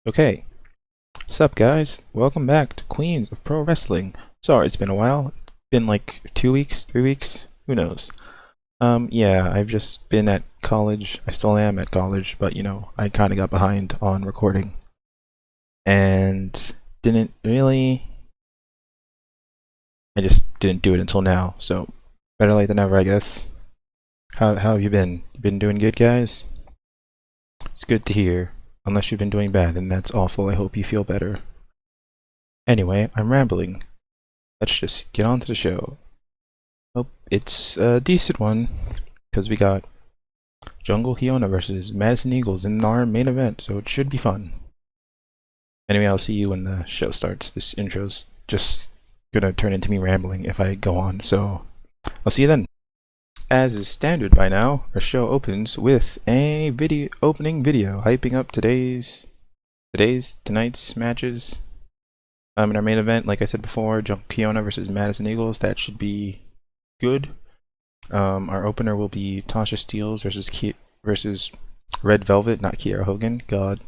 Okay, what's up, guys? Welcome back to Queens of Pro Wrestling. Sorry, it's been a while. It's been like 2 weeks, 3 weeks, who knows? Yeah, I've just been at college. I still am at college, but I kind of got behind on recording and didn't really. I just didn't do it until now, so better late than never, I guess. How have you been? You been doing good, guys? It's good to hear. Unless you've been doing bad, then that's awful. I hope you feel better. Anyway, I'm rambling. Let's just get on to the show. Hope it's a decent one, because we got Jungle Hyuna versus Madison Eagles in our main event, so it should be fun. Anyway, I'll see you when the show starts. This intro's just gonna turn into me rambling if I go on, so I'll see you then. As is standard by now, our show opens with a opening video hyping up tonight's matches. In our main event, like I said before, Jungle Hyuna versus Madison Eagles. That should be good. Our opener will be Tasha Steelz versus Red Velvet, not Kiera Hogan. God.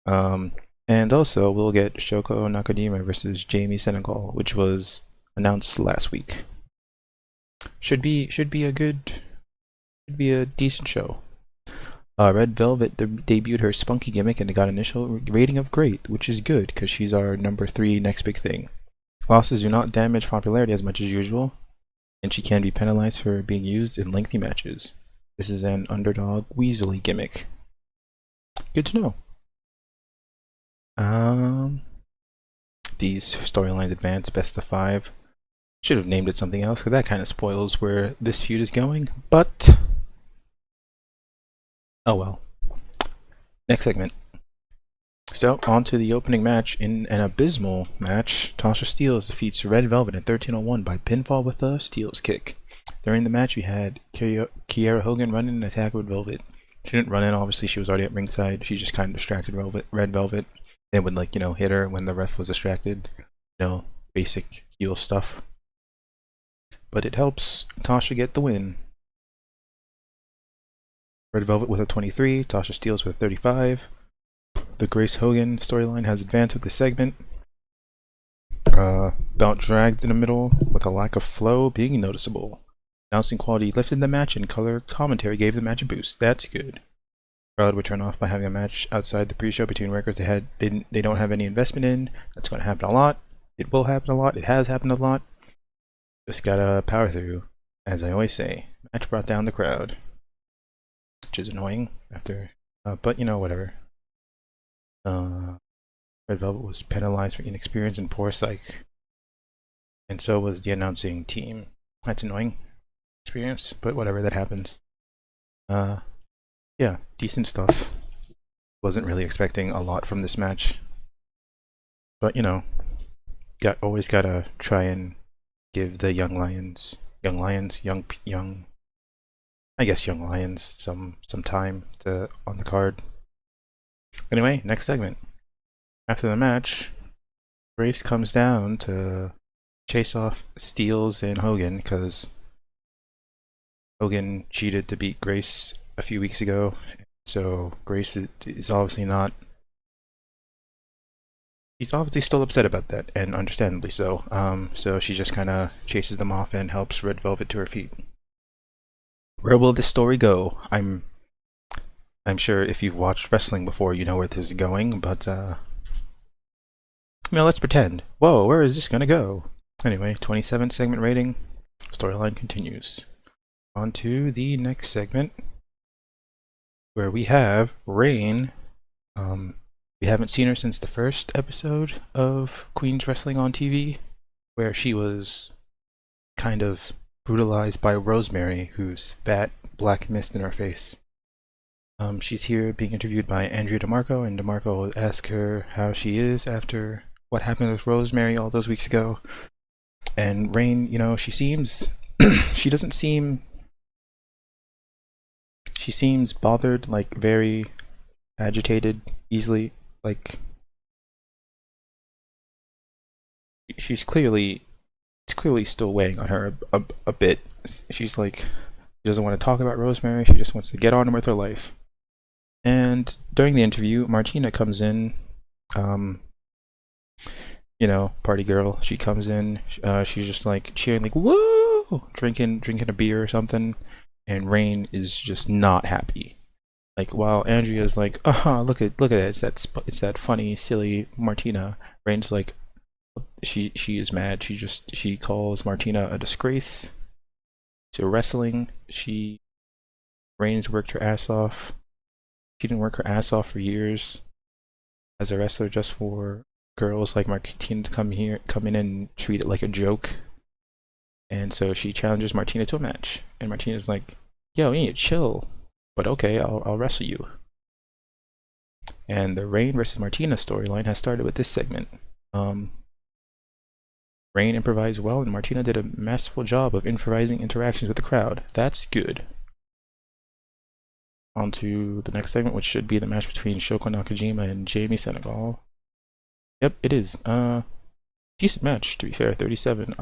And also we'll get Shoko Nakajima versus Jamie Senegal, which was announced last week. Should be a decent show. Red Velvet debuted her spunky gimmick and got an initial rating of great, which is good because she's our number 3 next big thing. Losses do not damage popularity as much as usual, and she can be penalized for being used in lengthy matches. This is an underdog Weasley gimmick. Good to know. These storylines advance best of 5. Should have named it something else, because that kind of spoils where this feud is going, but oh well. Next segment. So, on to the opening match. In an abysmal match, Tasha Steelz defeats Red Velvet in 13:01 by pinfall with a Steelz kick. During the match, we had Kiera Hogan run in and attack Red Velvet. She didn't run in, obviously, she was already at ringside. She just kind of distracted Red Velvet. And would, hit her when the ref was distracted. Basic heel stuff. But it helps Tasha get the win. Red Velvet with a 23, Tasha Steelz with a 35. The Grace Hogan storyline has advanced with this segment. Belt dragged in the middle with a lack of flow being noticeable. Announcing quality lifted the match and color commentary gave the match a boost. That's good. Crowd would turn off by having a match outside the pre-show between workers they don't have any investment in. That's going to happen a lot. It will happen a lot. It has happened a lot. Just gotta power through, as I always say. Match brought down the crowd, which is annoying after, but whatever. Red Velvet was penalized for inexperience and poor psych, and so was the announcing team. That's annoying experience, but whatever, that happens. Yeah, decent stuff. Wasn't really expecting a lot from this match, but always gotta try and give the young lions, some time on the card. Anyway, next segment. After the match, Grace comes down to chase off Steelz and Hogan because Hogan cheated to beat Grace a few weeks ago, so Grace is obviously not. She's obviously still upset about that, and understandably so. So she just kind of chases them off and helps Red Velvet to her feet. Where will this story go? I'm sure if you've watched wrestling before, you know where this is going, but let's pretend. Whoa, where is this gonna go? Anyway, 27 segment rating. Storyline continues. On to the next segment, where we have Rain. We haven't seen her since the first episode of Queens Wrestling on TV, where she was kind of brutalized by Rosemary, who spat black mist in her face. She's here being interviewed by Andrea DeMarco, and DeMarco asks her how she is after what happened with Rosemary all those weeks ago. And Rain, she seems she seems bothered, very agitated easily. It's clearly still weighing on her a bit. She's she doesn't want to talk about Rosemary. She just wants to get on with her life. And during the interview, Martina comes in, um, party girl. She comes in, she's just like cheering, like woo, drinking a beer or something, and Rain is just not happy. Like while Andrea's like, look at it, it's that funny, silly Martina. Rain's like, she is mad. She calls Martina a disgrace to wrestling. Rain's worked her ass off. She didn't work her ass off for years as a wrestler just for girls like Martina to come in and treat it like a joke. And so she challenges Martina to a match, and Martina's like, "Yo, you need to chill, but okay, I'll wrestle you." And the Rain versus Martina storyline has started with this segment. Rain improvised well, and Martina did a masterful job of improvising interactions with the crowd. That's good. On to the next segment, which should be the match between Shoko Nakajima and Jamie Senegal. Yep, it is. Decent match, to be fair, 37.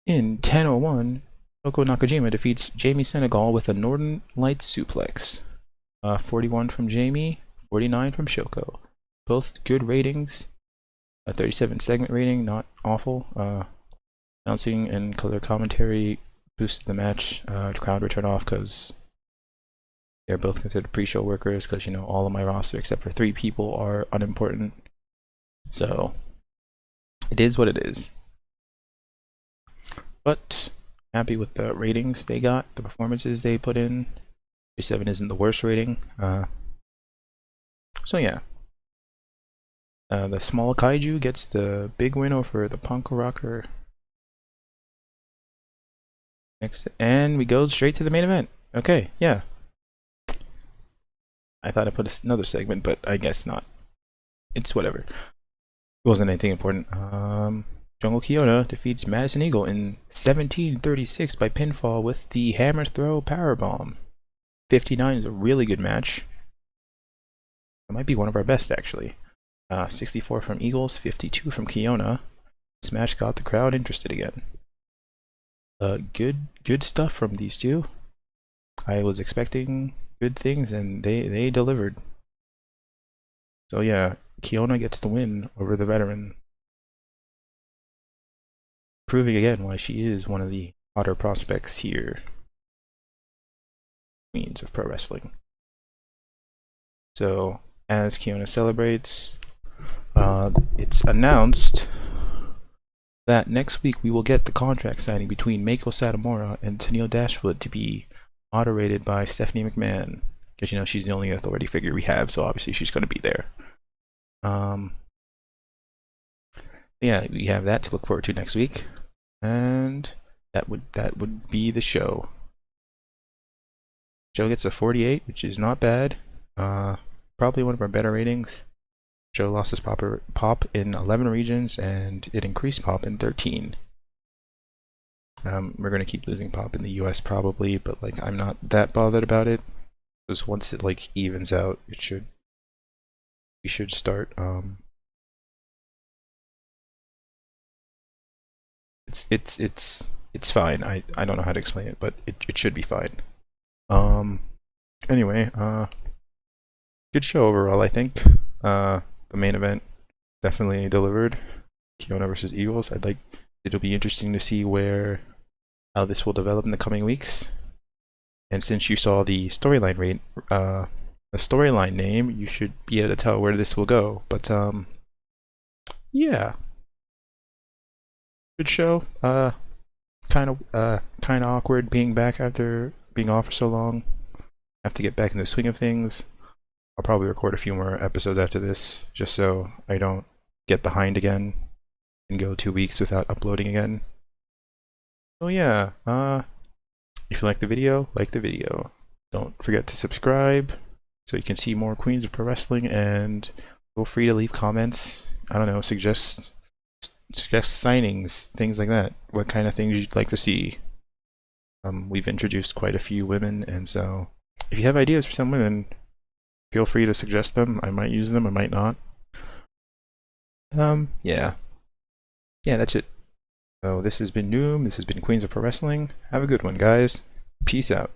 In 10:01, Shoko Nakajima defeats Jamie Senegal with a Northern Lights suplex. 41 from Jamie, 49 from Shoko. Both good ratings. A 37 segment rating, not awful. Announcing and color commentary boosted the match. Crowd would turn off because they're both considered pre-show workers, because all of my roster except for 3 people are unimportant. So it is what it is. But happy with the ratings they got, the performances they put in. 37 isn't the worst rating. So yeah. The small kaiju gets the big win over the punk rocker. Next, and we go straight to the main event. Okay, yeah. I thought I put another segment, but I guess not. It's whatever. It wasn't anything important. Jungle Kiona defeats Madison Eagle in 17:36 by pinfall with the Hammer Throw Powerbomb. 59 is a really good match. It might be one of our best, actually. 64 from Eagles, 52 from Kiona. This match got the crowd interested again. Good stuff from these two. I was expecting good things, and they delivered. So yeah, Kiona gets the win over the veteran, proving again why she is one of the hotter prospects here. Queens of pro wrestling. So as Kiona celebrates, it's announced that next week we will get the contract signing between Mako Satomura and Tennille Dashwood to be moderated by Stephanie McMahon, because she's the only authority figure we have, so obviously she's going to be there. Yeah, we have that to look forward to next week, and that would be the show. Joe gets a 48, which is not bad. Probably one of our better ratings. Joe lost his pop in 11 regions, and it increased pop in 13. We're gonna keep losing pop in the US probably, but I'm not that bothered about it, because once it evens out, we should start. It's fine. I don't know how to explain it, but it should be fine. Anyway, good show overall, I think. The main event definitely delivered. Kiona versus Eagles. It'll be interesting to see how this will develop in the coming weeks. And since you saw the storyline name, you should be able to tell where this will go. But yeah, good show. Kind of awkward being back after being off for so long. Have to get back in the swing of things. I'll probably record a few more episodes after this, just so I don't get behind again and go 2 weeks without uploading again. So yeah, if you like the video, like the video. Don't forget to subscribe so you can see more Queens of Pro Wrestling, and feel free to leave comments. I don't know, suggest signings, things like that. What kind of things you'd like to see. We've introduced quite a few women, and so if you have ideas for some women, feel free to suggest them. I might use them, I might not. Yeah, that's it. So this has been Noom. This has been Queens of Pro Wrestling. Have a good one, guys. Peace out.